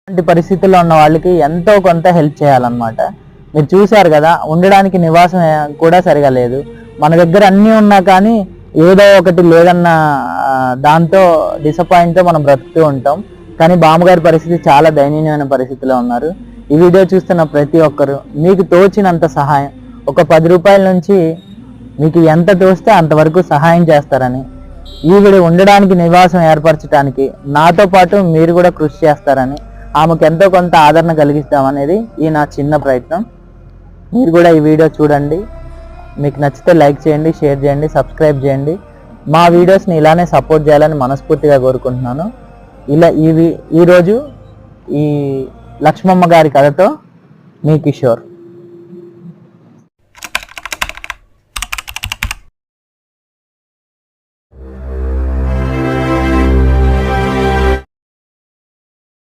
ఇలాంటి పరిస్థితుల్లో ఉన్న వాళ్ళకి ఎంతో కొంత హెల్ప్ చేయాలన్నమాట. మీరు చూశారు కదా, ఉండడానికి నివాసం కూడా సరిగా లేదు. మన దగ్గర అన్నీ ఉన్నా కానీ ఏదో ఒకటి లేదన్న దాంతో డిసప్పాయింట్తో మనం బ్రతుకుతూ ఉంటాం. కానీ బామ్మగారి పరిస్థితి చాలా దయనీయమైన పరిస్థితిలో ఉన్నారు. ఈ వీడియో చూస్తున్న ప్రతి ఒక్కరు మీకు తోచినంత సహాయం, ఒక 10 రూపాయల నుంచి మీకు ఎంత తోస్తే అంతవరకు సహాయం చేస్తారని, ఈవిడ ఉండడానికి నివాసం ఏర్పరచడానికి నాతో పాటు మీరు కూడా కృషి చేస్తారని, ఆమెకు ఎంతో కొంత ఆదరణ కలిగిస్తామనేది ఈ నా చిన్న ప్రయత్నం. మీరు కూడా ఈ వీడియో చూడండి, మీకు నచ్చితే లైక్ చేయండి, షేర్ చేయండి, సబ్స్క్రైబ్ చేయండి. మా వీడియోస్ని ఇలానే సపోర్ట్ చేయాలని మనస్ఫూర్తిగా కోరుకుంటున్నాను. ఈరోజు ఈ లక్ష్మమ్మ గారి కథతో మీ కిషోర్.